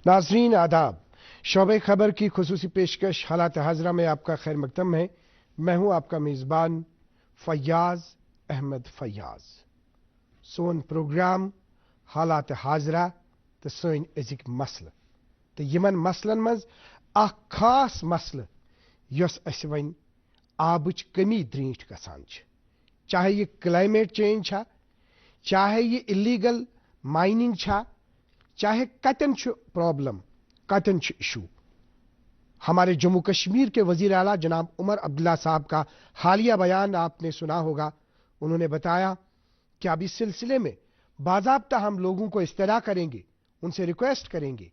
नाजरीन आदाब, शोबे खबर की खुसूसी पेशकश हालात हाजरा में आपका खैर मकदम है। मैं हूं आपका मेज़बान फयाज अहमद फयाज। सोन प्रोग्राम हालात हाजरा तो सोन अजिक मसल तो यमन मसलन मज अख खास मसल यस अस वन आबच कमी द्रीट गसान छ, चाहे ये क्लाइमेट चेंज छा, चाहे ये इलीगल माइनिंग छा, चाहे कतन प्रॉब्लम कतन इशू। हमारे जम्मू कश्मीर के वजीर आला जनाब उमर अब्दुल्ला साहब का हालिया बयान आपने सुना होगा। उन्होंने बताया कि अब इस सिलसिले में बाज़ाब्ता हम लोगों को इस्तदा करेंगे, उनसे रिक्वेस्ट करेंगे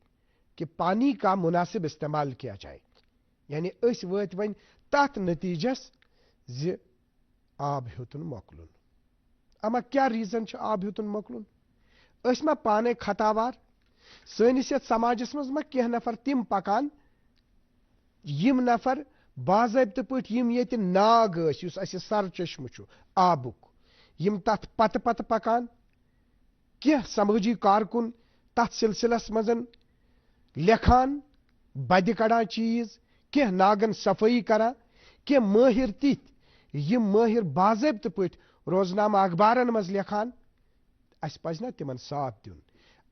कि पानी का मुनासिब इस्तेमाल किया जाए। यानी इस वत वन तथ नतीजस ज आब हेतुन मोकलुन। अमा क्या रीजन आब हेतुन मोकलुन? मा पाने खतावार सनिस यथ समाजस मज कह नफर तिम पकान यम नफर बाज़ाब्त पट यम ये नाग सर चश्म आबुक यम तथ पत पत पकान, कह समाजी कारकुन तथ सिलसिलस मजन लेखान बद कड़ान चीज, कह नागन सफाई करा, कह माहिर तिथ यम माहिर बाज़ाब्त पट रोजनामा अखबारन मज लेखान। अस पज ना तिमन साथ दिन,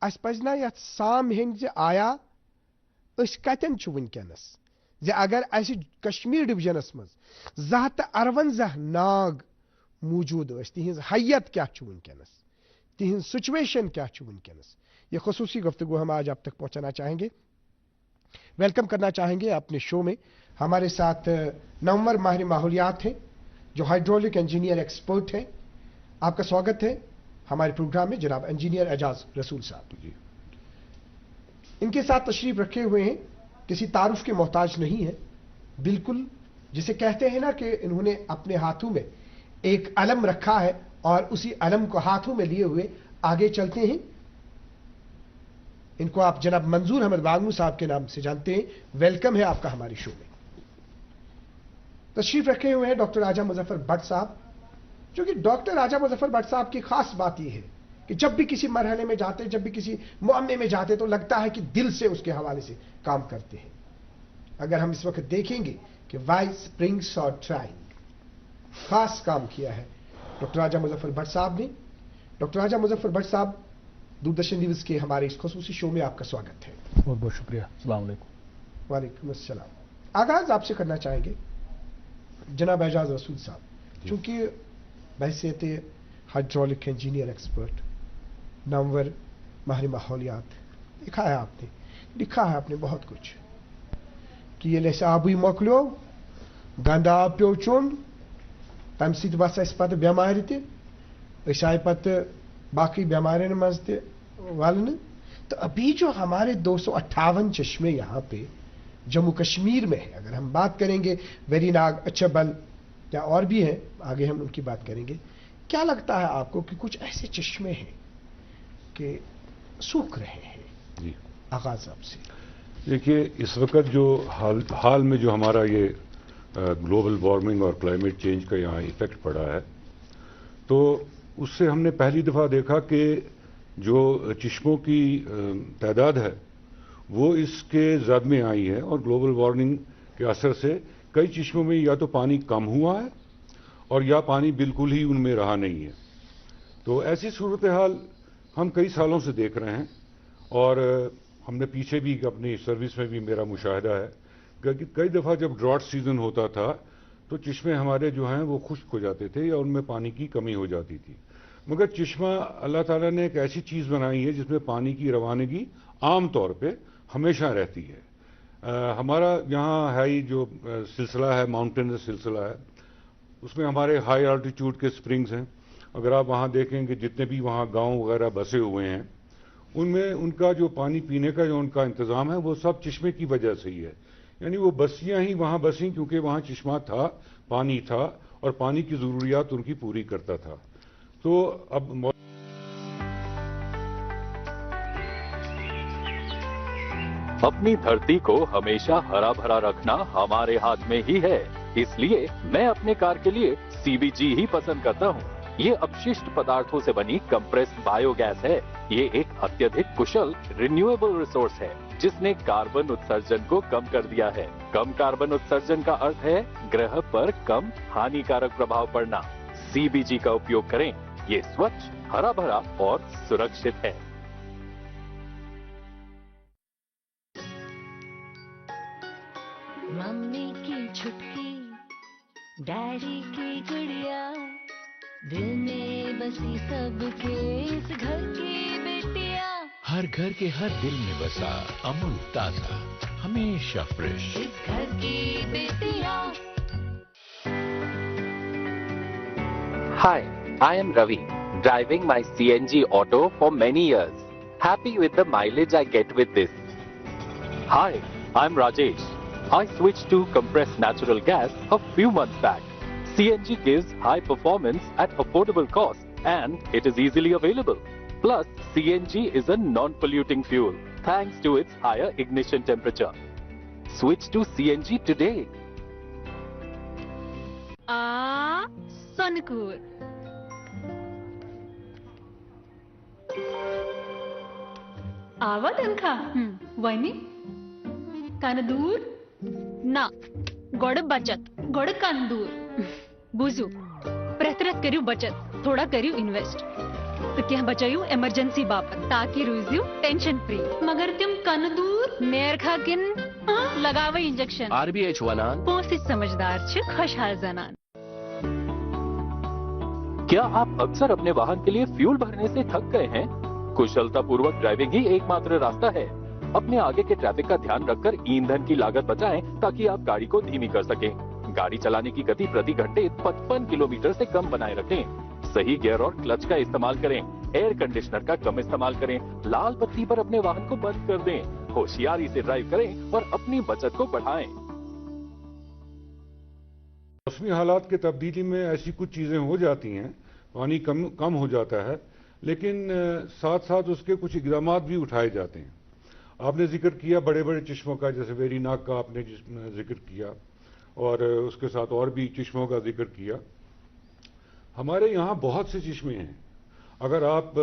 अस पज ना यथ साम हेन आया अस कतन वनकस जे अगर अस कश्मीर डिवीजनस मज 258 नाग मौजूद तिहज हैयत क्या वनकस, तिहज सिचुएशन क्या वनकस, ये खसूसी गुफ्तगू हम आज आप तक पहुंचाना चाहेंगे। वेलकम करना चाहेंगे अपने शो में हमारे साथ नवंबर माहिर माहौलियात हैं जो हाइड्रोलिक इंजीनियर एक्सपर्ट हैं। आपका स्वागत है हमारे प्रोग्राम में जनाब इंजीनियर एजाज रसूल साहब जी। इनके साथ तशरीफ रखे हुए हैं, किसी तारुफ के मोहताज नहीं है, बिल्कुल जिसे कहते हैं ना कि इन्होंने अपने हाथों में एक अलम रखा है और उसी अलम को हाथों में लिए हुए आगे चलते हैं। इनको आप जनाब मंजूर अहमद बांगू साहब के नाम से जानते हैं। वेलकम है आपका हमारे शो में। तशरीफ रखे हुए हैं डॉक्टर राजा मुजफ्फर भट्ट साहब, जो कि डॉक्टर राजा मुजफ्फर भट्ट साहब की खास बात यह है कि जब भी किसी मरहले में जाते, जब भी किसी मुअम्मे में जाते तो लगता है कि दिल से उसके हवाले से काम करते हैं। अगर हम इस वक्त देखेंगे कि वाई स्प्रिंग्स और ट्राइंग खास काम किया है डॉक्टर राजा मुजफ्फर भट्ट साहब ने। डॉक्टर राजा मुजफ्फर भट्ट साहब, दूरदर्शन न्यूज के हमारे इस खसूसी शो में आपका स्वागत है। बहुत बहुत शुक्रिया। अस्सलाम वालेकुम। वालेकुम अस्सलाम। आगाज आपसे करना चाहेंगे जनाब एजाज रसूल साहब, चूंकि बहसियत हाइड्रोलिक इंजीनियर एक्सपर्ट, नवंबर माहिर माहौलियात, लिखा है आपने बहुत कुछ कि ये लेस आबुई मोकलो गंदा आब पे चोन तम सत बस पे बेमार तय पे बाकी बेमारन मज तलने। तो अभी जो हमारे 258 चश्मे यहाँ पे जम्मू कश्मीर में है, अगर हम बात करेंगे वेरीनाग, अछबल या और भी हैं, आगे हम उनकी बात करेंगे। क्या लगता है आपको कि कुछ ऐसे चश्मे हैं कि सूख रहे हैं? जी, आगाज आपसे। देखिए, इस वक्त जो हाल में जो हमारा ये ग्लोबल वार्मिंग और क्लाइमेट चेंज का यहाँ इफेक्ट पड़ा है, तो उससे हमने पहली दफ़ा देखा कि जो चश्मों की तादाद है वो इसके ज़द में आई है और ग्लोबल वार्मिंग के असर से कई चश्मों में या तो पानी कम हुआ है और या पानी बिल्कुल ही उनमें रहा नहीं है। तो ऐसी सूरत हाल हम कई सालों से देख रहे हैं और हमने पीछे भी अपनी सर्विस में भी मेरा मुशाहिदा है कि कई दफ़ा जब ड्रॉट सीजन होता था तो चश्मे हमारे जो हैं वो खुश्क हो जाते थे या उनमें पानी की कमी हो जाती थी। मगर चश्मा अल्लाह ताला ने एक ऐसी चीज़ बनाई है जिसमें पानी की रवानगी आम तौर पे हमेशा रहती है। हमारा यहाँ है ही जो सिलसिला है, माउंटेनस सिलसिला है, उसमें हमारे हाई आल्टीट्यूड के स्प्रिंग्स हैं। अगर आप वहाँ देखेंगे जितने भी वहाँ गांव वगैरह बसे हुए हैं उनमें उनका जो पानी पीने का जो उनका इंतज़ाम है वो सब चश्मे की वजह से ही है। यानी वो बस्तियाँ ही वहाँ बसी क्योंकि वहाँ चश्मा था, पानी था और पानी की ज़रूरियात उनकी पूरी करता था। तो अब अपनी धरती को हमेशा हरा भरा रखना हमारे हाथ में ही है, इसलिए मैं अपने कार के लिए सीबीजी ही पसंद करता हूँ। ये अपशिष्ट पदार्थों से बनी कंप्रेस्ड बायोगैस है। ये एक अत्यधिक कुशल रिन्यूएबल रिसोर्स है जिसने कार्बन उत्सर्जन को कम कर दिया है। कम कार्बन उत्सर्जन का अर्थ है ग्रह पर कम हानिकारक प्रभाव पड़ना। CBG का उपयोग करें, ये स्वच्छ, हरा भरा और सुरक्षित है। मम्मी की छुटकी, डैडी की गुड़िया, दिल में बसी सबके इस घर की बेटिया। हर घर के हर दिल में बसा अमूल ताजा, हमेशा फ्रेश। इस घर की बेटिया। Hi, I am Ravi, driving my CNG auto for many years. Happy with the mileage I get with this. Hi, I'm Rajesh. I switched to compressed natural gas a few months back. CNG gives high performance at affordable cost and it is easily available. Plus, CNG is a non-polluting fuel thanks to its higher ignition temperature. Switch to CNG today. Sonakur. आवा तनखा वनी कानदूर ना गोड़ बचत गोड़ कानदूर बुझू प्रतरत करू बचत थोड़ा करू इन्वेस्ट तो क्या बचायू इमरजेंसी बाबत ताकि रुझू टेंशन फ्री मगर तुम कानदूर मेयर खा किन लगावे इंजेक्शन RBI वनान पहुंची समझदार छ खुशहाल जनान। क्या आप अक्सर अपने वाहन के लिए फ्यूल भरने से थक गए हैं? कुशलता पूर्वक ड्राइविंग ही एकमात्र रास्ता है। अपने आगे के ट्रैफिक का ध्यान रखकर ईंधन की लागत बचाएं ताकि आप गाड़ी को धीमी कर सकें। गाड़ी चलाने की गति प्रति घंटे 55 किलोमीटर से कम बनाए रखें। सही गियर और क्लच का इस्तेमाल करें। एयर कंडीशनर का कम इस्तेमाल करें। लाल बत्ती पर अपने वाहन को बंद कर दें। होशियारी से ड्राइव करें और अपनी बचत को बढ़ाएं। मौसमी हालात के तब्दीली में ऐसी कुछ चीज़ें हो जाती हैं, पानी कम हो जाता है, लेकिन साथ साथ उसके कुछ इक़दामात भी उठाए जाते हैं। आपने जिक्र किया बड़े बड़े चश्मों का, जैसे वेरीनाग का आपने जिक्र किया और उसके साथ और भी चश्मों का जिक्र किया। हमारे यहाँ बहुत से चश्मे हैं। अगर आप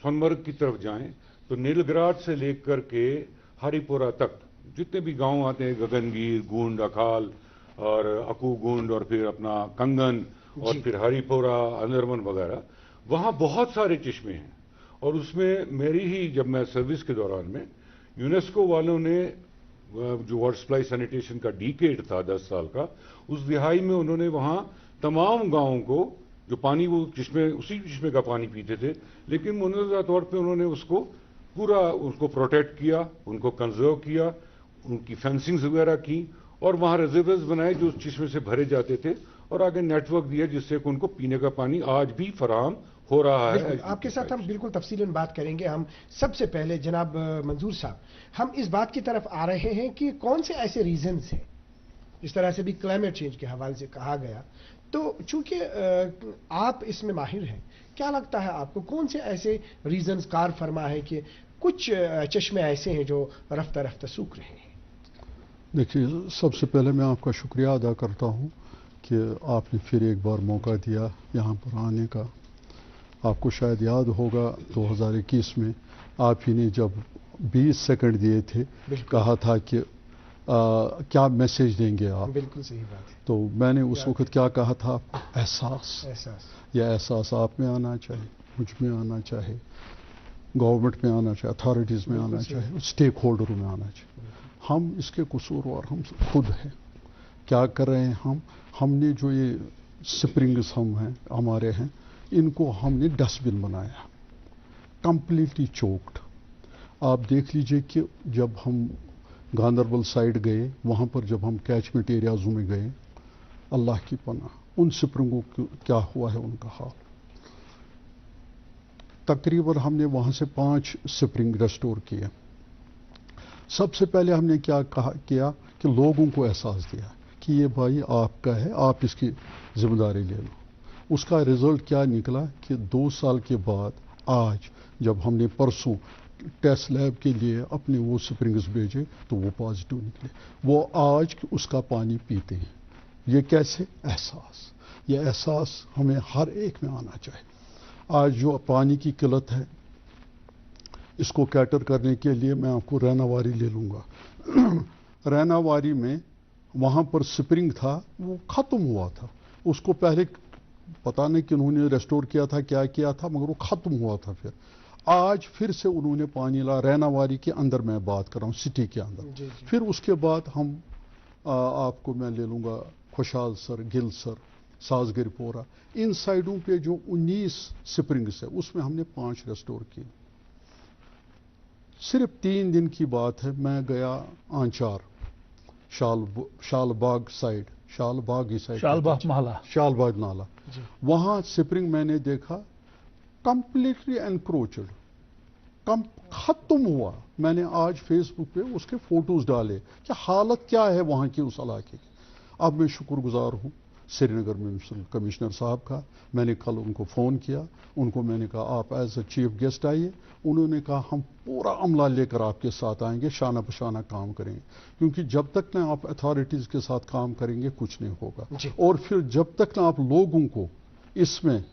सोनमर्ग की तरफ जाएं तो नीलग्राड से लेकर के हरिपुरा तक जितने भी गांव आते हैं, गगनगीर, गूंड, अखाल और अकूगुंड और फिर अपना कंगन और फिर हरिपुरा, अंदरमन वगैरह, वहाँ बहुत सारे चश्मे हैं। और उसमें मेरी ही, जब मैं सर्विस के दौरान में, यूनेस्को वालों ने जो वाटर सप्लाई सैनिटेशन का डीकेड था 10 साल का, उस दिहाई में उन्होंने वहाँ तमाम गांवों को जो पानी, वो चश्मे, उसी चश्मे का पानी पीते थे, लेकिन मुनज़्ज़म तौर पे उन्होंने उसको पूरा उसको प्रोटेक्ट किया, उनको कंजर्व किया, उनकी फेंसिंग्स वगैरह की और वहाँ रिजर्वर्स बनाए जो उस चश्मे से भरे जाते थे और आगे नेटवर्क दिया जिससे कि उनको पीने का पानी आज भी फराहम हो रहा है। आपके साथ हम बिल्कुल तफसीलन बात करेंगे। हम सबसे पहले जनाब मंजूर साहब, हम इस बात की तरफ आ रहे हैं कि कौन से ऐसे रीजंस हैं, इस तरह से भी क्लाइमेट चेंज के हवाले से कहा गया, तो चूंकि आप इसमें माहिर हैं, क्या लगता है आपको कौन से ऐसे रीजंस कार फरमा है कि कुछ चश्मे ऐसे हैं जो रफ्ता रफ्ता सूख रहे हैं? देखिए, सबसे पहले मैं आपका शुक्रिया अदा करता हूँ कि आपने फिर एक बार मौका दिया यहाँ पर आने का। आपको शायद याद होगा 2021 में आप ही ने जब 20 सेकंड दिए थे, कहा था कि क्या मैसेज देंगे आप। बिल्कुल सही बात है। तो मैंने उस वक्त क्या कहा था, एहसास। यह एहसास आप में आना चाहिए, मुझ में आना चाहिए, गवर्नमेंट में आना चाहिए, अथॉरिटीज़ में आना चाहिए, स्टेक होल्डरों में आना चाहिए। हम इसके कसूरवार हम खुद हैं। क्या कर रहे हैं हमने जो ये स्प्रिंग्स हम हैं, हमारे हैं, इनको हमने डस्टबिन बनाया, कंप्लीटली चोक्ड। आप देख लीजिए कि जब हम गांदरबल साइड गए, वहाँ पर जब हम कैचमेंट एरियाज़ों में गए, अल्लाह की पनाह उन स्प्रिंगों को क्या हुआ है उनका हाल। तकरीबन हमने वहाँ से 5 स्प्रिंग रेस्टोर किए। सबसे पहले हमने क्या किया कि लोगों को एहसास दिया कि ये भाई आपका है, आप इसकी जिम्मेदारी ले लो। उसका रिजल्ट क्या निकला कि 2 साल के बाद आज जब हमने परसों टेस्ट लैब के लिए अपने वो स्प्रिंग्स भेजे तो वो पॉजिटिव निकले। वो आज उसका पानी पीते हैं। ये कैसे? एहसास। ये एहसास हमें हर एक में आना चाहिए। आज जो पानी की किल्लत है, इसको कैटर करने के लिए मैं आपको रैनावारी ले लूँगा। रैनावारी में वहाँ पर स्प्रिंग था, वो ख़त्म हुआ था। उसको पहले पता नहीं कि उन्होंने रेस्टोर किया था, क्या किया था, मगर वो ख़त्म हुआ था। फिर आज फिर से उन्होंने पानी ला, रैनावारी के अंदर मैं बात कर रहा हूँ, सिटी के अंदर। जी, जी। फिर उसके बाद हम आपको मैं ले लूँगा खुशहाल सर, गिल सर, सासगरपोरा, इन साइडों पे जो 19 स्प्रिंग्स है उसमें हमने 5 रेस्टोर किए। सिर्फ 3 दिन की बात है, मैं गया आंचार, शालबाग साइड, शालबाग ही साइड, शालबाग नाला, वहां स्प्रिंग मैंने देखा कंप्लीटली एनक्रोचड, खत्म हुआ। मैंने आज फेसबुक पे उसके फोटोज डाले कि हालत क्या है वहां की, उस इलाके की। अब मैं शुक्रगुजार हूं श्रीनगर म्यूनिसिपल कमिश्नर साहब का। मैंने कल उनको फ़ोन किया, उनको मैंने कहा आप एज ए चीफ गेस्ट आइए। उन्होंने कहा हम पूरा अमला लेकर आपके साथ आएंगे, शाना बशाना काम करेंगे, क्योंकि जब तक ना आप अथॉरिटीज़ के साथ काम करेंगे कुछ नहीं होगा, और फिर जब तक ना आप लोगों को इसमें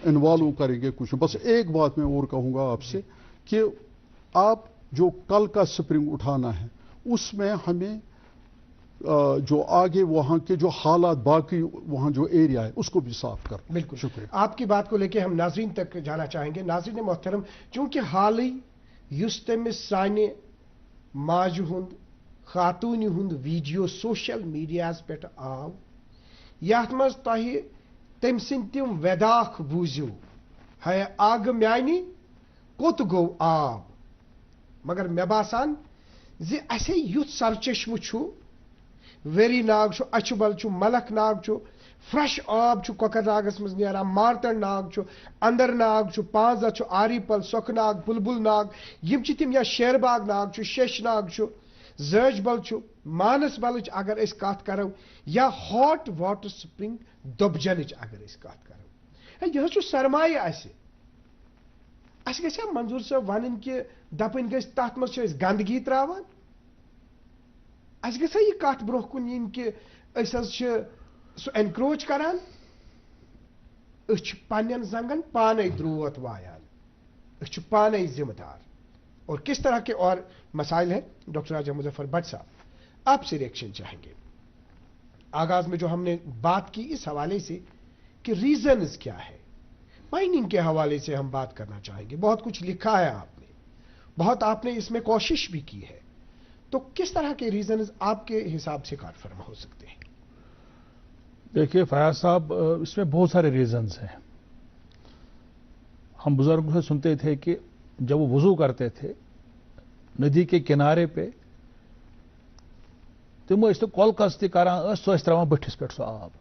इन्वॉल्व करेंगे कुछ। बस एक बात मैं और कहूँगा आपसे कि आप जो कल का स्प्रिंग उठाना है उसमें हमें जो आगे वहां के जो हालात, बाकी वहां जो एरिया है उसको भी साफ कर। बिल्कुल, शुक्रिया। आपकी बात को लेकर हम नाजरीन तक जाना चाहेंगे। नाजरीन मोहतरम, चूंकि हाल ही युस तमिस साने माजु हुंद खातून हुंद वीडियो सोशल मीडिया पे आव, यथ मज तह तम सिंद तिम वेदाख बूझू, है आग म्यानी कोत गो आब, मगर मे बासान जे असे युथ सरचश्म छु, वेरी नाग छु, अचबल छु, मलक नाग छु, फ्रेश आब छु कोकर नागस मज नेरा, मारतन नाग छु, अंदर नाग छु, पांजा छु, आरीपल, सोख नाग, बुलबुल नाग, यम छि तिम या शेरबाग नाग छु, शेष नाग छु, जर्जबल छु, मानसबल अगर इस कत करो, या हॉट वाटर स्प्रिंग दुबजन अगर इस कत करो, यह छु सरमाय अस गया मंजूर साहब वन कि दपन गस तथ मज गंदगी त्रावान, अस गसा यह कत ब्रोह कुन इन कि सह एनक्रोच करान, पन्न जंगन पाने द्रोत वायान, पाने जिम्मेदार। और किस तरह के और मसाइल हैं, डॉक्टर राजा मुजफ्फर भट्ट साहब आपसे रिएक्शन चाहेंगे। आगाज में जो हमने बात की इस हवाले से कि रीजंस क्या है, माइनिंग के हवाले से हम बात करना चाहेंगे। बहुत कुछ लिखा है आपने, बहुत आपने इसमें कोशिश भी की है, तो किस तरह के रीजंस आपके हिसाब से कार फरमा हो सकते हैं? देखिए फयाज साहब, इसमें बहुत सारे रीजंस हैं। हम बुजुर्गों से सुनते थे कि जब वो वुजू करते थे नदी के किनारे पे, तम तो कलकस तरान सह बठिस पे सह आब,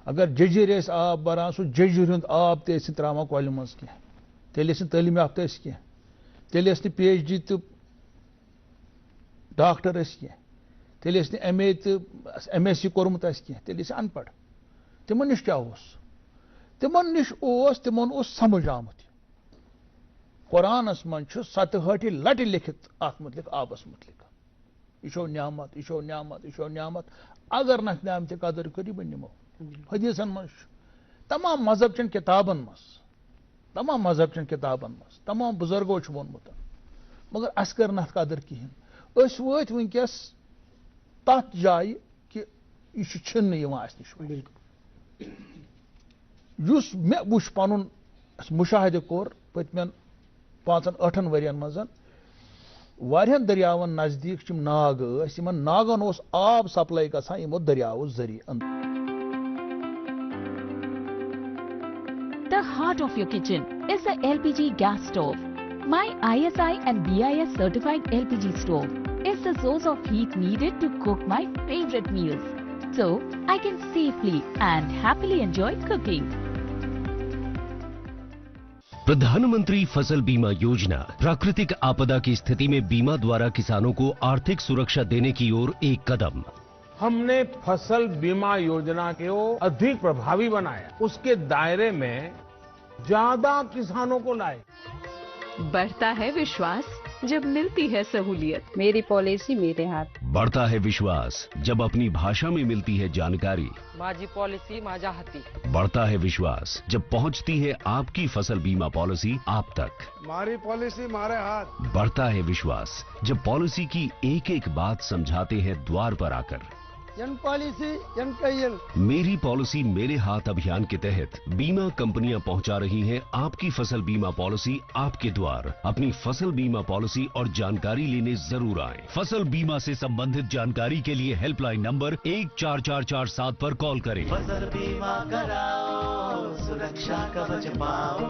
अगर जजिर आब बरान सह जजिर हुंद आब त्रावान कॉल मज कह, तेल तालीम याफ्ता कह, तेल PhD तो डॉक्टर कह, तेल MA तो MSc कोर्मुत कह, तेल अनपढ़। तिमन निश क्या तिमन निश तिमन समझ आमुत कुरानस मन 67 लट लिखित अत मुतलिक आबस मुतलिक, यह न्यामत, यह न्यामत, यह न्यामत, अगर न न्यामत कदर करी बह निमो। हदीसन मज तमाम मजहब चन किताबन मज, तमाम मजहब चन किताबन मज, तमाम बुजुर्गो वोनमुत, मगर अस कर न कदर कहें। वत वनकस तथ जाय कि यह छिन्न निश युस मे वुच पनुन मुशाहिदे कोर पतमन 5-8 वरियन मज वारियन दरियावन नजदीक नाग नागन आब सप्लाई गसान यमो दरियाओ जरिए। The heart of your kitchen is the LPG gas stove. My ISI and BIS certified LPG stove is the source of heat needed to cook my favorite meals, so I can safely and happily enjoy cooking. प्रधानमंत्री फसल बीमा योजना प्राकृतिक आपदा की स्थिति में बीमा द्वारा किसानों को आर्थिक सुरक्षा देने की ओर एक कदम। हमने फसल बीमा योजना को अधिक प्रभावी बनाया, उसके दायरे में ज्यादा किसानों को लाए। बढ़ता है विश्वास, जब मिलती है सहूलियत। मेरी पॉलिसी मेरे हाथ। बढ़ता है विश्वास जब अपनी भाषा में मिलती है जानकारी। माझी पॉलिसी माझ्या हाती। बढ़ता है विश्वास जब पहुंचती है आपकी फसल बीमा पॉलिसी आप तक। मारी पॉलिसी मारे हाथ। बढ़ता है विश्वास जब पॉलिसी की एक एक बात समझाते हैं द्वार पर आकर। जन पॉलिसी जन कैयल। मेरी पॉलिसी मेरे हाथ अभियान के तहत बीमा कंपनियां पहुंचा रही हैं आपकी फसल बीमा पॉलिसी आपके द्वार। अपनी फसल बीमा पॉलिसी और जानकारी लेने जरूर आएं। फसल बीमा से संबंधित जानकारी के लिए हेल्पलाइन नंबर 14447 पर कॉल करें। फसल बीमा कराओ, सुरक्षा कवच पाओ।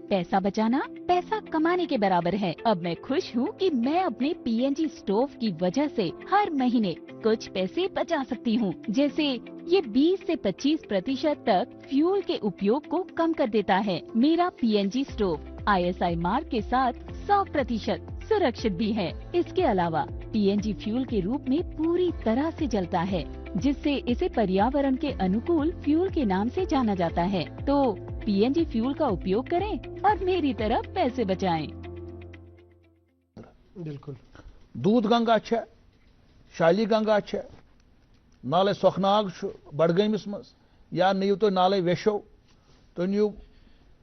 पैसा बचाना पैसा कमाने के बराबर है। अब मैं खुश हूँ कि मैं अपने पीएनजी स्टोव की वजह से हर महीने कुछ पैसे बचा सकती हूँ। जैसे ये 20 से 25% तक फ्यूल के उपयोग को कम कर देता है। मेरा पीएनजी स्टोव ISI मार्क के साथ 100% सुरक्षित भी है। इसके अलावा पीएनजी फ्यूल के रूप में पूरी तरह से जलता है, जिससे इसे पर्यावरण के अनुकूल फ्यूल के नाम से जाना जाता है। तो पीएनजी फ्यूल का उपयोग करें और मेरी तरह पैसे बचाएं। बिल्कुल। दूध गंगा छे, शाली गंगा छे, नाले सोखनाग बडगमिस मज, या नियो तो नाले वेशो, तो नियो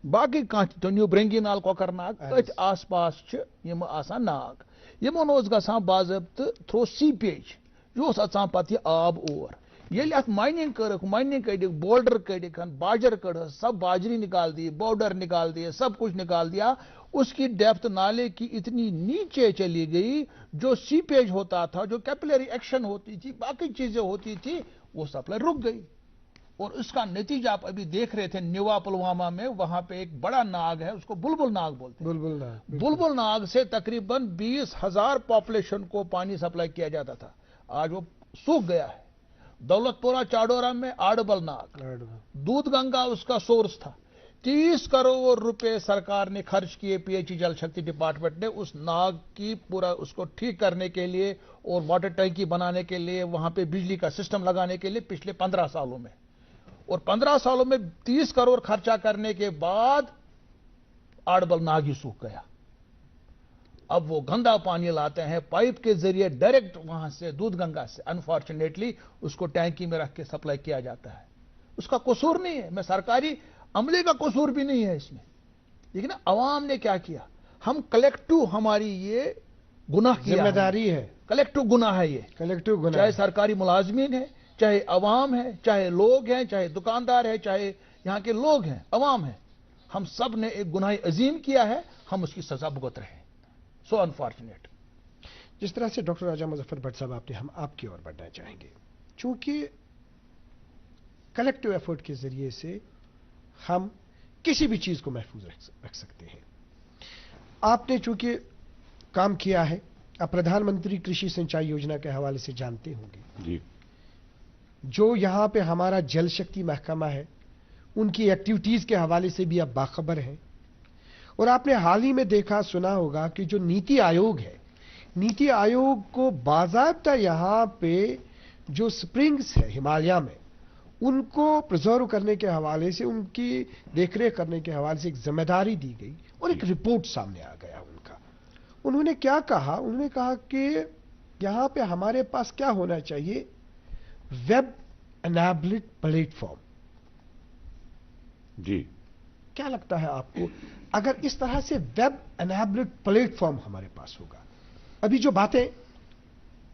बाकी तो नियो ब्रेंगी नाल कोकरनाग, अत आस पास यम आसान नाग, यमन ओस गसान बाज़ाब्त थ्रो सीपेज, यो अचान पत यह आब और ये माइनिंग कर, माइनिंग कड़, बोल्डर कड़, बाजर कड़, सब बाजरी निकाल दी, बॉर्डर निकाल दिए, सब कुछ निकाल दिया। उसकी डेप्थ नाले की इतनी नीचे चली गई, जो सीपेज होता था, जो कैपिलरी एक्शन होती थी, बाकी चीजें होती थी, वो सप्लाई रुक गई। और उसका नतीजा आप अभी देख रहे थे न्यूवा पुलवामा में, वहां पे एक बड़ा नाग है, उसको बुलबुल नाग बोलते हैं। बुलबुल नाग। बुलबुल नाग से तकरीबन 20,000 पॉपुलेशन को पानी सप्लाई किया जाता था, आज वो सूख गया है। दौलतपुरा चाडोरा में आडबल नाग, दूध गंगा उसका सोर्स था। 30 करोड़ रुपए सरकार ने खर्च किए, पीएचई जल शक्ति डिपार्टमेंट ने उस नाग की पूरा उसको ठीक करने के लिए और वाटर टैंकी बनाने के लिए, वहां पे बिजली का सिस्टम लगाने के लिए पिछले 15 सालों में। और 15 सालों में 30 करोड़ खर्चा करने के बाद आडबल नाग ही सूख गया। अब वो गंदा पानी लाते हैं पाइप के जरिए डायरेक्ट वहां से दूध गंगा से, अनफॉर्चुनेटली उसको टैंकी में रख के सप्लाई किया जाता है। उसका कसूर नहीं है, मैं सरकारी अमले का कसूर भी नहीं है इसमें, लेकिन अवाम ने क्या किया, हम कलेक्टिव, हमारी ये गुनाह की जिम्मेदारी है, कलेक्टिव गुनाह है ये, कलेक्टिव गुनाह, चाहे सरकारी मुलाजमीन है, चाहे अवाम है, चाहे लोग हैं, चाहे दुकानदार है, चाहे यहाँ के लोग हैं, अवाम है, हम सब ने एक गुनाह अजीम किया है, हम उसकी सजा भुगत रहे हैं। सो अनफॉर्चुनेट। जिस तरह से डॉक्टर राजा मुजफ्फर भट्ट साहब आपने, हम आपकी ओर बढ़ना चाहेंगे, चूंकि कलेक्टिव एफर्ट के जरिए से हम किसी भी चीज को महफूज रख सकते हैं। आपने चूंकि काम किया है, आप प्रधानमंत्री कृषि सिंचाई योजना के हवाले से जानते होंगे जी, जो यहां पे हमारा जल शक्ति महकमा है, उनकी एक्टिविटीज के हवाले से भी आप बाखबर हैं। और आपने हाल ही में देखा सुना होगा कि जो नीति आयोग है, नीति आयोग को बाकायदा यहां पे जो स्प्रिंग्स है हिमालय में, उनको प्रिजर्व करने के हवाले से, उनकी देखरेख करने के हवाले से एक जिम्मेदारी दी गई और एक रिपोर्ट सामने आ गया उनका। उन्होंने क्या कहा, उन्होंने कहा कि यहां पे हमारे पास क्या होना चाहिए, वेब एनेबल्ड प्लेटफॉर्म। जी, क्या लगता है आपको, अगर इस तरह से वेब एनेबल्ड प्लेटफॉर्म हमारे पास होगा, अभी जो बातें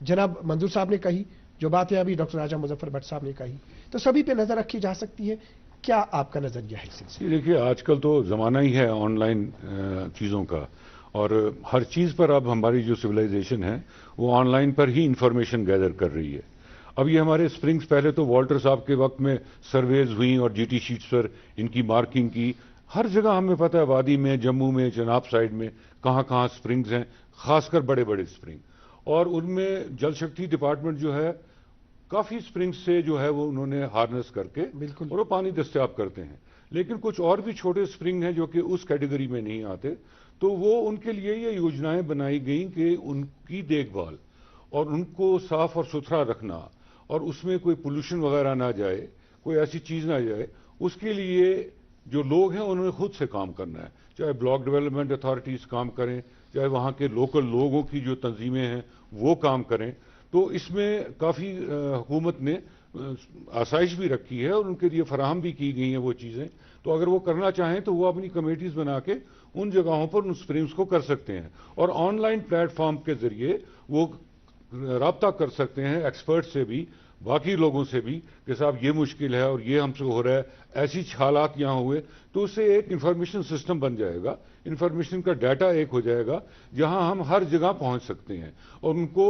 जनाब मंजूर साहब ने कही, जो बातें अभी डॉक्टर राजा मुजफ्फर भट्ट साहब ने कही, तो सभी पे नजर रखी जा सकती है, क्या आपका नजरिया है इससे? देखिए, आजकल तो जमाना ही है ऑनलाइन चीजों का, और हर चीज पर अब हमारी जो सिविलाइजेशन है वो ऑनलाइन पर ही इंफॉर्मेशन गैदर कर रही है। अब ये हमारे स्प्रिंग्स, पहले तो वॉल्टर साहब के वक्त में सर्वेज हुई और जीटी शीट्स पर इनकी मार्किंग की, हर जगह हमें पता है, वादी में, जम्मू में, चनाब साइड में कहाँ कहाँ स्प्रिंग्स हैं, खासकर बड़े बड़े स्प्रिंग, और उनमें जल शक्ति डिपार्टमेंट जो है काफी स्प्रिंग्स से जो है वो उन्होंने हार्नेस करके और वो पानी दस्तयाब करते हैं। लेकिन कुछ और भी छोटे स्प्रिंग हैं जो कि उस कैटेगरी में नहीं आते, तो वो उनके लिए ये योजनाएं बनाई गई कि उनकी देखभाल और उनको साफ और सुथरा रखना, और उसमें कोई पोल्यूशन वगैरह ना जाए, कोई ऐसी चीज ना जाए, उसके लिए जो लोग हैं उन्होंने खुद से काम करना है, चाहे ब्लॉक डेवलपमेंट अथॉरिटीज़ काम करें, चाहे वहाँ के लोकल लोगों की जो तंजीमें हैं वो काम करें। तो इसमें काफ़ी हुकूमत ने आसाइश भी रखी है और उनके लिए फराहम भी की गई हैं वो चीज़ें। तो अगर वो करना चाहें तो वो अपनी कमेटीज़ बना के उन जगहों पर उन स्ट्रीम्स को कर सकते हैं और ऑनलाइन प्लेटफॉर्म के ज़रिए वो राब्ता कर सकते हैं एक्सपर्ट से भी, बाकी लोगों से भी कि साहब ये मुश्किल है और ये हमसे हो रहा है, ऐसी हालात यहाँ हुए। तो उससे एक इंफॉर्मेशन सिस्टम बन जाएगा, इंफॉर्मेशन का डाटा एक हो जाएगा जहाँ हम हर जगह पहुँच सकते हैं और उनको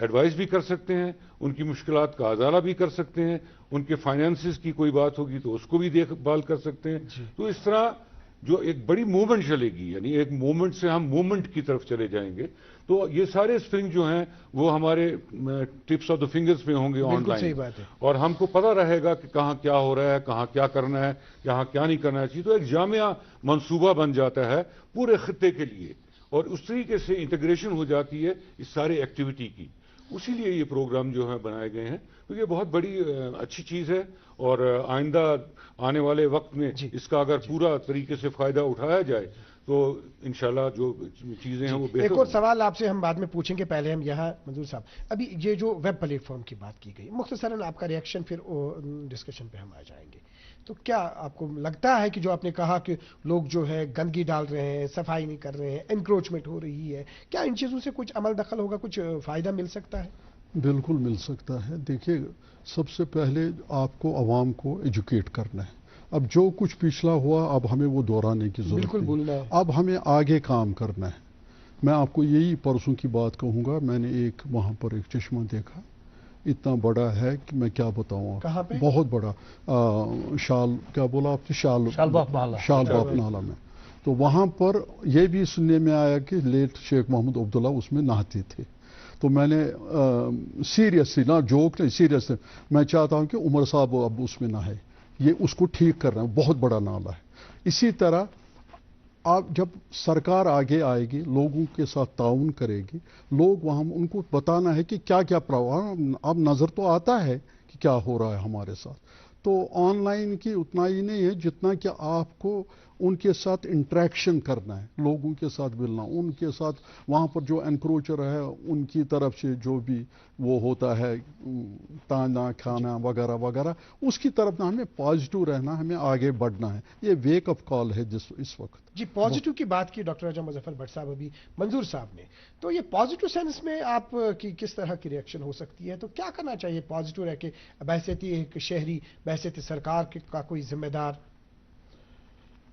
एडवाइस भी कर सकते हैं, उनकी मुश्किलात का अजाला भी कर सकते हैं, उनके फाइनेंसिस की कोई बात होगी तो उसको भी देखभाल कर सकते हैं। तो इस तरह जो एक बड़ी मूवमेंट चलेगी, यानी एक मूवमेंट से हम मूवमेंट की तरफ चले जाएंगे। तो ये सारे स्ट्रिंग जो हैं वो हमारे टिप्स ऑफ द फिंगर्स में होंगे ऑनलाइन, सही बात है। और हमको पता रहेगा कि कहाँ क्या हो रहा है, कहाँ क्या करना है, कहाँ क्या नहीं करना चाहिए। तो एक जामिया मंसूबा बन जाता है पूरे खित्ते के लिए और उस तरीके से इंटीग्रेशन हो जाती है इस सारे एक्टिविटी की। उसी लिए ये प्रोग्राम जो है बनाए गए हैं। तो ये बहुत बड़ी अच्छी चीज़ है और आइंदा आने वाले वक्त में इसका अगर पूरा तरीके से फ़ायदा उठाया जाए तो इंशाल्लाह जो चीज़ें हैं वो बेहतर। एक और सवाल आपसे हम बाद में पूछेंगे, पहले हम यहाँ मंजूर साहब, अभी ये जो वेब प्लेटफॉर्म की बात की गई, मुख्तसरन आपका रिएक्शन, फिर डिस्कशन पे हम आ जाएंगे। तो क्या आपको लगता है कि जो आपने कहा कि लोग जो है गंदगी डाल रहे हैं, सफाई नहीं कर रहे हैं, एनक्रोचमेंट हो रही है, क्या इन चीज़ों से कुछ अमल दखल होगा, कुछ फ़ायदा मिल सकता है? बिल्कुल मिल सकता है। देखिए, सबसे पहले आपको आवाम को एजुकेट करना है। अब जो कुछ पिछला हुआ अब हमें वो दोहराने की जरूरत नहीं, अब हमें आगे काम करना है। मैं आपको यही परसों की बात कहूँगा, मैंने एक वहाँ पर एक चश्मा देखा, इतना बड़ा है कि मैं क्या बताऊँ। कहाँ पे? बहुत बड़ा, शाल क्या बोला आपने, शालबाग नाला में। तो वहाँ पर यह भी सुनने में आया कि लेट शेख मोहम्मद अब्दुल्ला उसमें नहाते थे। तो मैंने सीरियसली, ना जोक नहीं, सीरियसली मैं चाहता हूँ कि उमर साहब अब उसमें नहाए, ये उसको ठीक करना है, बहुत बड़ा नाला है। इसी तरह आप जब सरकार आगे आएगी, लोगों के साथ ताउन करेगी, लोग वहाँ उनको बताना है कि क्या क्या प्रॉब्लम, अब नज़र तो आता है कि क्या हो रहा है हमारे साथ। तो ऑनलाइन की उतना ही नहीं है जितना कि आपको उनके साथ इंटरेक्शन करना है, लोगों के साथ मिलना, उनके साथ वहाँ पर जो एनक्रोचर है उनकी तरफ से जो भी वो होता है ताना खाना वगैरह वगैरह, उसकी तरफ ना हमें पॉजिटिव रहना, हमें आगे बढ़ना है। ये वेक अप कॉल है जिस इस वक्त। जी, पॉजिटिव की बात की डॉक्टर राजा मुजफ्फर भट्ट साहब, अभी मंजूर साहब ने, तो ये पॉजिटिव सेंस में आप की किस तरह की रिएक्शन हो सकती है? तो क्या करना चाहिए पॉजिटिव रह के, बहैसियत एक शहरी, बहैसियत सरकार का कोई जिम्मेदार?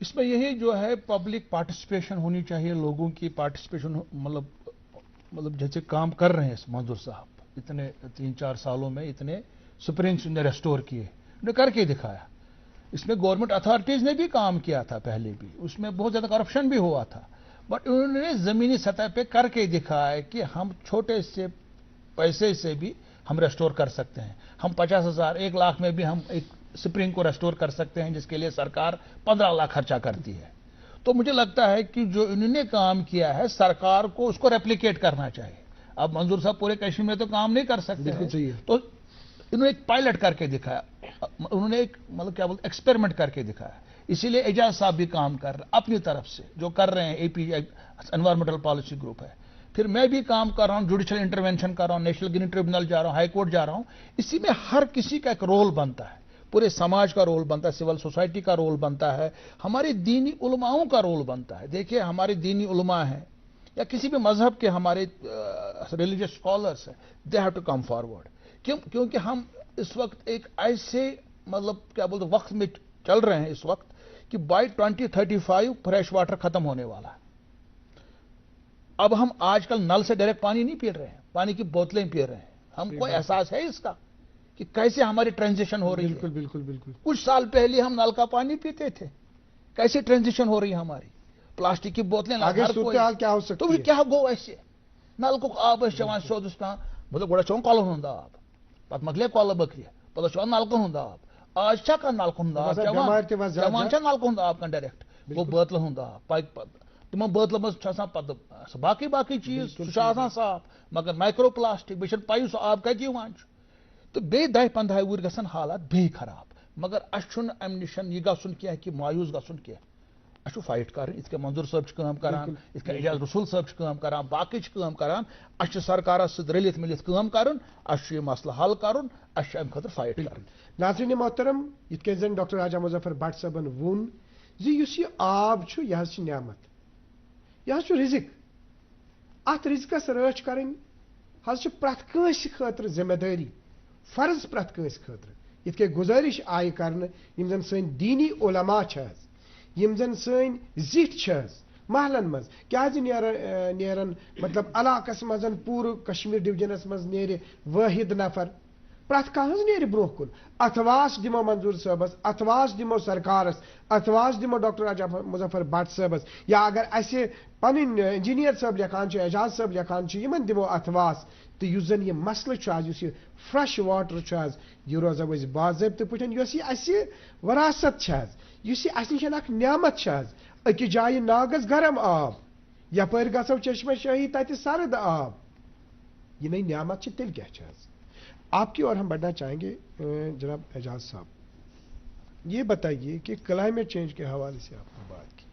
इसमें यही जो है पब्लिक पार्टिसिपेशन होनी चाहिए, लोगों की पार्टिसिपेशन, मतलब जैसे काम कर रहे हैं मंजूर साहब, इतने 3-4 सालों में इतने स्प्रिंग्स ने रेस्टोर किए, उन्हें करके दिखाया। इसमें गवर्नमेंट अथॉरिटीज ने भी काम किया था पहले भी, उसमें बहुत ज्यादा करप्शन भी हुआ था, बट उन्होंने जमीनी सतह पे करके दिखाया कि हम छोटे से पैसे से भी हम रेस्टोर कर सकते हैं। हम 50,000, 1 लाख में भी हम एक स्प्रिंग को रेस्टोर कर सकते हैं, जिसके लिए सरकार 15 लाख खर्चा करती है। तो मुझे लगता है कि जो इन्होंने काम किया है, सरकार को उसको रेप्लिकेट करना चाहिए। अब मंजूर साहब पूरे कश्मीर में तो काम नहीं कर सकते हैं, तो इन्होंने एक पायलट करके दिखाया, उन्होंने एक मतलब क्या बोलते एक्सपेरिमेंट करके दिखाया। इसीलिए एजाज साहब भी काम कर रहे हैं अपनी तरफ से, जो कर रहे हैं एपी एनवायरमेंटल पॉलिसी ग्रुप है। फिर मैं भी काम कर रहा हूं, जुडिशियल इंटरवेंशन कर रहा हूं, नेशनल ग्रीन ट्रिब्यूनल जा रहा हूं, हाई कोर्ट जा रहा हूं। इसी में हर किसी का एक रोल बनता है, पूरे समाज का रोल बनता है, सिविल सोसाइटी का रोल बनता है, हमारे दीनी उलमाओं का रोल बनता है। देखिए, हमारे दीनी उलमा हैं या किसी भी मजहब के हमारे रिलीजियस स्कॉलर्स हैं, they have to come forward. क्योंकि हम इस वक्त एक ऐसे मतलब क्या बोलते वक्त में चल रहे हैं इस वक्त कि बाय 2035 फ्रेश वाटर खत्म होने वाला है। अब हम आजकल नल से डायरेक्ट पानी नहीं पी रहे हैं, पानी की बोतलें पी रहे हैं। हमको एहसास है इसका कि कैसे हमारी ट्रांजिशन हो रही है। बिल्कुल। कुछ साल पहले हम नल का पानी पीते थे, कैसे ट्रांजिशन हो रही है हमारी। प्लास्टिक की बोतलें आगे सूरत क्या हो सकती है? तो क्या हो ऐसे नल को आप सोच मतलब गोड़ा चौं कॉल होंदा आप पत मगले कॉल बकरी पता चौं नल को होंदा आप अच्छा का नल को होंदा जवान नल को होंदा आपका डायरेक्ट वो बोतल होंदा पाइप तुम बोतल मज पद बाकी चीज साफ मगर माइक्रो प्लास्टिक बे पाई सो आप कत तो बे 10-15 वुर गसन हालात बे खराब मगर अशुन अम निशन यह गसन क्या कि मायूस गसन क्या अशु फाइट कर इत मंजूर साहब काम करान इत एजाज रसूल साहब काम करान बाकी काम करान अश सरकार रलित मिलित काम कर यह मसला हल कर अम खतर फाइट कर नाज़रीन मोहतरम इत जन डॉक्टर राजा मुजफ्फर भट्ट साहबन वोन यह आब यह न्यामत यह रिजिक अत रिजकस रच कर प्रत कंस खतर जिम्मेदारी फर्ज प्रत कंस खतर इत गुजारिश आय कर जन सन दीनी उलमा यम जन सन जिठ महलन मज क्या नेरन मतलब इलाकस मज पूर कश्मीर डिवीजनस मज नेर वाहिद नफर प्रत कह नेर ब्रोह कुन अथवास दिमो मंजूर साहबस अथवास दिमो सरकारस अथवास दिमो डॉक्टर राजा मुजफ्फर भट्ट साहबस या अगर असे पन इंजीनियर साहब लिखान एजाज साहब लिखान यमन दिमो अथवास तो युस जन यह मसल यह फ्रेश वाटर यह रोजा बाज़ाब्त पे वरासत निश न्यामत अकि जाय नागस गरम आब यपर गो चश्मे शाही तत सर्द आब यह नई न्यामत तेल क्या आपकी और हम बढ़ना चाहेंगे जनाब एजाज साहब, ये बताइए कि क्लाइमेट चेंज के हवाले से आपने बात की,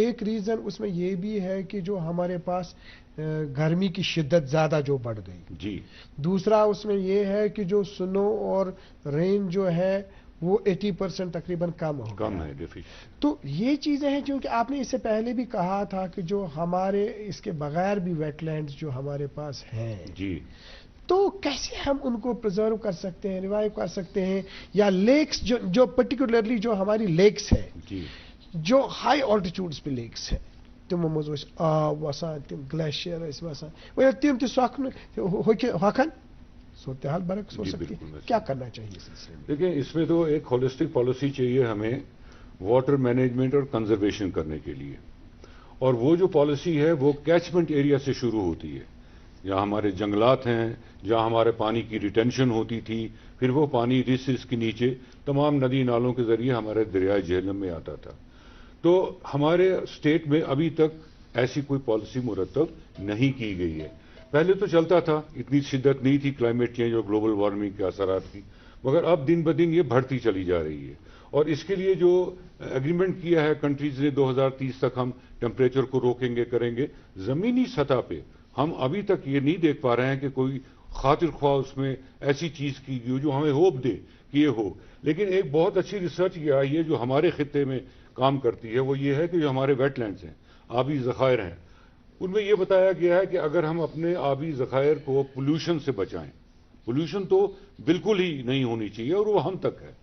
एक रीज़न उसमें ये भी है कि जो हमारे पास गर्मी की शिद्दत ज़्यादा जो बढ़ गई जी, दूसरा उसमें ये है कि जो स्नो और रेन जो है वो 80% तकरीबन कम है। तो ये चीज़ें हैं क्योंकि आपने इससे पहले भी कहा था कि जो हमारे इसके बगैर भी वेटलैंड्स जो हमारे पास हैं जी, तो कैसे हम उनको प्रिजर्व कर सकते हैं, रिवाइव कर सकते हैं, या लेक्स जो पर्टिकुलरली जो हमारी लेक्स है जी, जो हाई ऑल्टीट्यूड्स पे लेक्स है तमो मज आब वसान तम ग्लेशियर वसान वो तम तखन सूरत हाल बरक्स हो सकती है, क्या करना चाहिए इस सिलसिले में? देखिए इसमें तो एक होलिस्टिक पॉलिसी चाहिए हमें वाटर मैनेजमेंट और कंजर्वेशन करने के लिए, और वो जो पॉलिसी है वो कैचमेंट एरिया से शुरू होती है, जहाँ हमारे जंगलात हैं, जहाँ हमारे पानी की रिटेंशन होती थी, फिर वो पानी रिस के नीचे तमाम नदी नालों के जरिए हमारे दरियाए झेलम में आता था। तो हमारे स्टेट में अभी तक ऐसी कोई पॉलिसी मुरतब नहीं की गई है। पहले तो चलता था, इतनी शिद्दत नहीं थी क्लाइमेट चेंज और ग्लोबल वार्मिंग के असरात की, मगर अब दिन ब दिन ये बढ़ती चली जा रही है। और इसके लिए जो एग्रीमेंट किया है कंट्रीज ने 2030 तक हम टेम्परेचर को रोकेंगे करेंगे, जमीनी सतह पे हम अभी तक ये नहीं देख पा रहे हैं कि कोई खातिर ख्वाह उसमें ऐसी चीज की गई जो हमें होप दे कि ये हो। लेकिन एक बहुत अच्छी रिसर्च ये आई है जो हमारे खित्ते में काम करती है, वो ये है कि जो हमारे वेटलैंड्स हैं, आबी ज़खायर हैं, उनमें यह बताया गया है कि अगर हम अपने आबी ज़खायर को पोल्यूशन से बचाएं, पोल्यूशन तो बिल्कुल ही नहीं होनी चाहिए और वो हम तक है,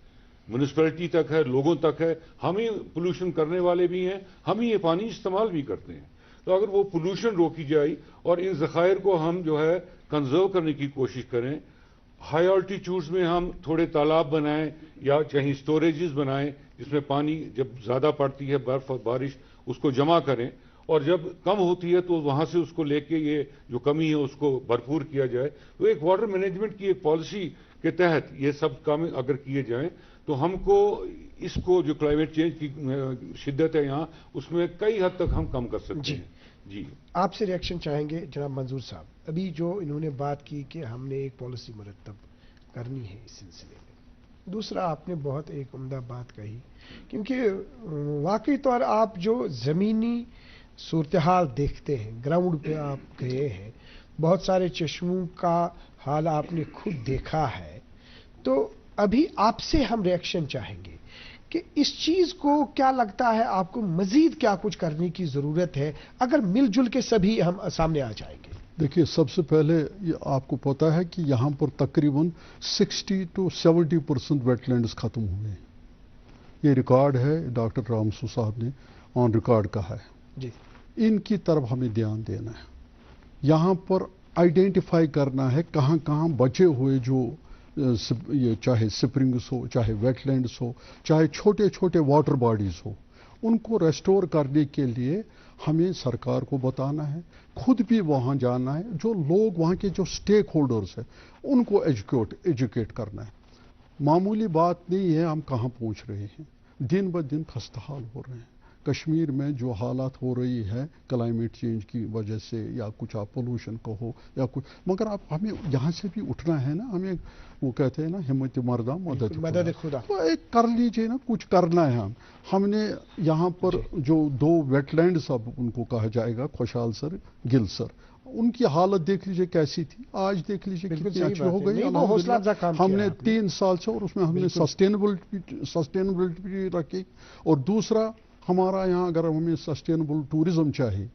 म्यूनिसिपैलिटी तक है, लोगों तक है, हम ही पोल्यूशन करने वाले भी हैं, हम ही ये पानी इस्तेमाल भी करते हैं। तो अगर वो पोल्यूशन रोकी जाए और इन ज़खायर को हम जो है कंजर्व करने की कोशिश करें, हाई ऑल्टीट्यूड्स में हम थोड़े तालाब बनाएं या चाहे स्टोरेजेस बनाएं जिसमें पानी जब ज़्यादा पड़ती है बर्फ़ और बारिश उसको जमा करें, और जब कम होती है तो वहाँ से उसको लेके ये जो कमी है उसको भरपूर किया जाए। तो एक वाटर मैनेजमेंट की एक पॉलिसी के तहत ये सब काम अगर किए जाएं तो हमको इसको जो क्लाइमेट चेंज की शिद्दत है यहाँ उसमें कई हद तक हम कम कर सकते हैं। जी, आपसे रिएक्शन चाहेंगे जनाब मंजूर साहब। अभी जो इन्होंने बात की कि हमने एक पॉलिसी मुरतब करनी है इस सिलसिले में, दूसरा आपने बहुत एक उम्दा बात कही, क्योंकि वाकई तौर आप जो ज़मीनी सूरत हाल देखते हैं, ग्राउंड पे आप गए हैं, बहुत सारे चश्मों का हाल आपने खुद देखा है, तो अभी आपसे हम रिएक्शन चाहेंगे कि इस चीज को क्या लगता है आपको मजीद क्या कुछ करने की जरूरत है अगर मिलजुल के सभी हम सामने आ जाएंगे? देखिए, सबसे पहले ये आपको पता है कि यहाँ पर तकरीबन 60 to 70% वेटलैंड्स खत्म हुए। ये रिकॉर्ड है, डॉक्टर रामसू साहब ने ऑन रिकॉर्ड कहा है जी। इनकी तरफ हमें ध्यान देना है, यहाँ पर आइडेंटिफाई करना है कहाँ कहाँ बचे हुए जो ये चाहे स्प्रिंग्स हो, चाहे वेटलैंड्स हो, चाहे छोटे छोटे वाटर बॉडीज हो, उनको रेस्टोर करने के लिए हमें सरकार को बताना है, खुद भी वहाँ जाना है, जो लोग वहाँ के जो स्टेक होल्डर्स हैं उनको एजुकेट करना है। मामूली बात नहीं है हम कहाँ पहुँच रहे हैं, दिन ब दिन खस्ता हाल हो रहे हैं, کشمیر میں جو حالات ہو رہی ہے کلائمیٹ چینج کی وجہ سے یا کچھ آپ پولوشن کو ہو یا کچھ، مگر آپ ہمیں یہاں سے بھی اٹھنا ہے نا، ہمیں وہ کہتے ہیں نا ہمت مردہ مدد خدا، تو ایک کر لیجئے نا، کچھ کرنا ہے ہم نے یہاں پر جو 2 ویٹ لینڈز اب ان کو کہا جائے گا، خوشحال سر، گل سر، ان کی حالت دیکھ لیجئے کیسی تھی، آج دیکھ لیجئے کتنی اچھی ہو گئی ہم نے 3 سال سے، اور اس میں ہم نے سسٹینیبلٹی بھی رکھی، اور دوسرا ہمارا یہاں اگر ہمیں سسٹینیبل ٹورزم چاہیے،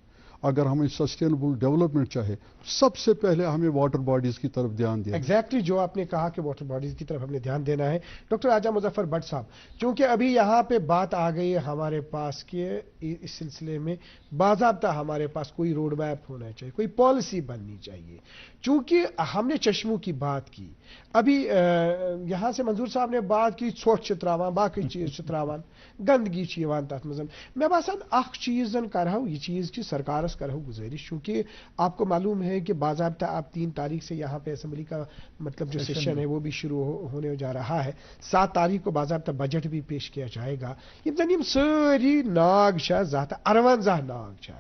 اگر ہمیں سسٹینیبل ڈیولپمنٹ چاہے، سب سے پہلے ہمیں واٹر باڈیز کی طرف دھیان دینا ہے۔ ایگزیکٹلی جو آپ نے کہا کہ واٹر باڈیز کی طرف ہم نے دھیان دینا ہے۔ ڈاکٹر راجہ مظفر بٹ صاحب، چونکہ ابھی یہاں پہ بات آ گئی ہے ہمارے پاس کہ اس سلسلے میں باضابطہ ہمارے پاس کوئی روڈ میپ ہونا چاہیے، کوئی پالیسی بننی چاہیے، چونکہ ہم نے چشموں کی بات کی، ابھی یہاں سے منظور صاحب نے بات کی ژھۄٹھ چھِ تراوان، باقی چیز چھِ تراوان، گندگی چھِ یوان تتھ منٛز۔ مےٚ باسان اکھ چیز زن کرہو، یہ چیز کی سرکارس کرہو گزارش، چونکہ آپ کو معلوم ہے کہ باضابطہ آپ 3 تاریخ سے یہاں پہ اسمبلی کا مطلب جو سیشن ہے وہ بھی شروع ہونے جا رہا ہے، 7 تاریخ کو باضابطہ بجٹ بھی پیش کیا جائے گا۔ یم زن یم ساری ناگ چھِ 258 ناگ چھِ،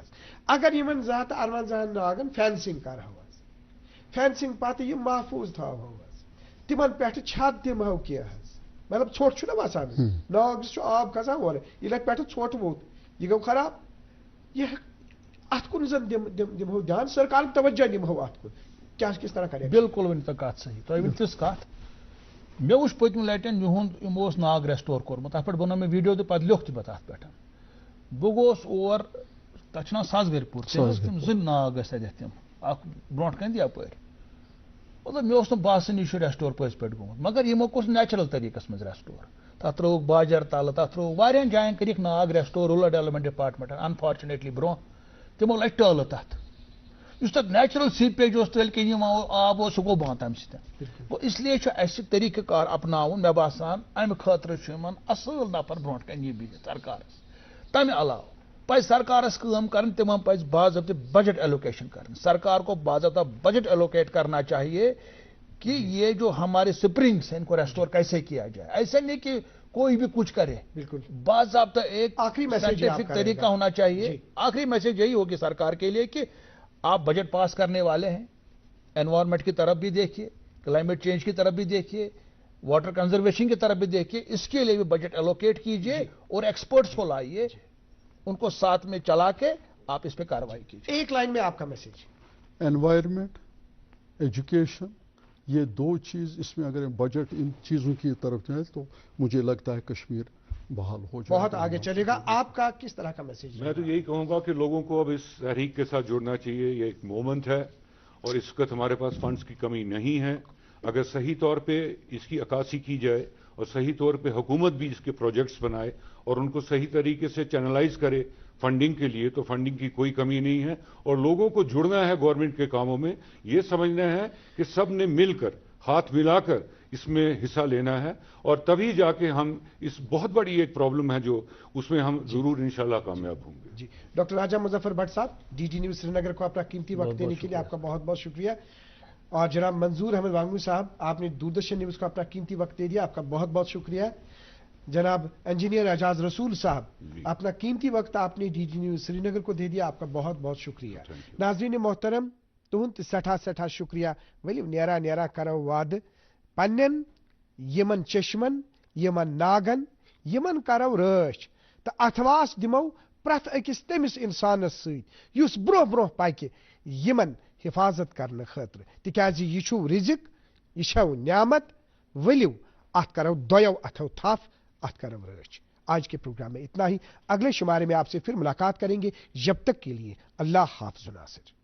اگر یمن 258 ناگن فینسنگ کرہو، فینسنگ پتہ یہ محفوظ تھاوہو، تمن پٮ۪ٹھ چھت دمہو کینٛہہ، مطلب ژھۄٹھ چھُنہ وسان ناگس چھُ آب کھسان اورٕ، ییٚلہِ اتھ پٮ۪ٹھ ژھۄٹھ ووت یہ گوٚو خراب، یہ ات کن زن دمہو دھیان، سرکار توجہ دمہو ات کن، کیا کس طرح کرے؟ بالکل ون تو کت صحیح، تُہۍ ؤنِو تِژھ کتھ، مےٚ وُچھ پٔتمہِ لٹہِ یِہُنٛد یِمو اوس ناگ ریسٹور کوٚرمُت، تتھ پٮ۪ٹھ بنوو مےٚ ویڈیو تہٕ پتہٕ لیوٚکھ تہِ مےٚ تتھ پٮ۪ٹھ، بہٕ گوس اور، تتھ چھُ ناو ساسگٔرۍ پوٗر، تِم 2 ناگ ٲسۍ تتٮ۪تھ، تِم اکھ برونٛٹھ کَنہِ یپٲرۍ، مطلب مےٚ اوس نہٕ باسان یہِ چھُ ریسٹور پٔزۍ پٲٹھۍ گوٚمُت، مگر یِمو کوٚر نیچرل طریقس منٛز ریسٹور، تتھ ترٲوُکھ باجر تلہٕ، تتھ ترٲوُکھ واریاہن جاین کٔرِکھ ناگ ریسٹور، روٗرل ڈیولپمنٹ ڈپارٹمنٹن، انفارچُنیٹلی برونٛہہ تِمو لٲگۍ ٹٲلہٕ تتھ، یُس تتھ نیچرل سیپیج اوس تٔلۍ کِنۍ یِوان آب اوس سُہ گوٚو بنٛد تمہِ سۭتۍ، گوٚو اسلیے چھُ اسہِ طریقہٕ کار اپناوُن، مےٚ باسان امہِ خٲطرٕ چھُ یِمن اصٕل نفر برونٛٹھ کَنہِ یہِ بِہِتھ سرکارس، تمہِ علاوٕ پزِ سرکارس کٲم کرٕنۍ، تِمن پزِ باضٲبطہٕ بجٹ ایلوکیشن کرٕنۍ، سرکار کو باضابطہ بجٹ ایلوکیٹ کرنا چاہیے کہ یہ جو ہمارے سپرنگس ہیں ان کو ریسٹور کیسے کیا جائے، ایسا نہیں کہ کوئی بھی کچھ کرے، بالکل باضابطہ ایک سائنٹیفک طریقہ ہونا چاہیے۔ آخری میسج یہی ہوگی سرکار کے لیے کہ آپ بجٹ پاس کرنے والے ہیں، انوائرمنٹ کی طرف بھی دیکھیے، کلائمیٹ چینج کی طرف بھی دیکھیے، واٹر کنزرویشن کی طرف بھی دیکھیے، اس کے لیے بھی بجٹ ایلوکیٹ کیجیے اور ایکسپرٹس کو لائیے، ان کو ساتھ میں چلا کے آپ اس پہ کارروائی کیجیے۔ ایک لائن میں آپ کا میسج۔ انوائرمنٹ، ایجوکیشن، یہ 2 چیز، اس میں اگر بجٹ ان چیزوں کی طرف جائے تو مجھے لگتا ہے کشمیر بحال ہو جائے، بہت آگے چلے گا۔ آپ کا کس طرح کا میسج؟ میں تو یہی کہوں گا کہ لوگوں کو اب اس تحریک کے ساتھ جڑنا چاہیے، یہ ایک مومنٹ ہے اور اس وقت ہمارے پاس فنڈز کی کمی نہیں ہے، اگر صحیح طور پہ اس کی عکاسی کی جائے اور صحیح طور پہ حکومت بھی اس کے پروجیکٹس بنائے اور ان کو صحیح طریقے سے چینلائز کرے فنڈنگ کے لیے، تو فنڈنگ کی کوئی کمی نہیں ہے، اور لوگوں کو جڑنا ہے گورنمنٹ کے کاموں میں، یہ سمجھنا ہے کہ سب نے مل کر، ہاتھ ملا کر اس میں حصہ لینا ہے، اور تبھی جا کے ہم اس بہت بڑی ایک پرابلم ہے جو اس میں ہم ضرور انشاءاللہ کامیاب ہوں گے۔ جی ڈاکٹر راجہ مظفر بٹ صاحب، ڈی ڈی نیوز سری نگر کو اپنا قیمتی وقت دینے کے لیے آپ کا بہت بہت شکریہ، اور جناب منظور احمد وانگو صاحب، آپ نے دوردرشن نیوز کو اپنا قیمتی وقت دے دیا، آپ کا بہت بہت شکریہ۔ جناب انجینئر اعجاز رسول صاحب، اپنا قیمتی وقت آپ نے ڈی ڈی نیوز سری نگر کو دے دیا، آپ کا بہت بہت شکریہ۔ ناظرین محترم، تہند سٹھا شکریہ، ؤلِو نیرا کرو وعدٕ پنن یمن چشمن، یمن ناگن، یمن کرو رٲچھ تہٕ اتھواس دمو پرٛٮ۪تھ أکِس تٔمِس انسانس سۭتۍ یُس برونٛہہ پکہِ یمن حفاظت کرنہٕ خٲطرٕ، تِکیازِ یہِ چھُ رزق، یہِ چھو نعمت، ؤلِو اتھ کرو دۄیو اتھو تھپھ، اتھ کرو رٲچھ۔ آج کے پروگرام میں اتنا ہی، اگلے شمارے میں آپ سے پھر ملاقات کریں گے، جب تک کے لیے اللہ حافظ ناصر۔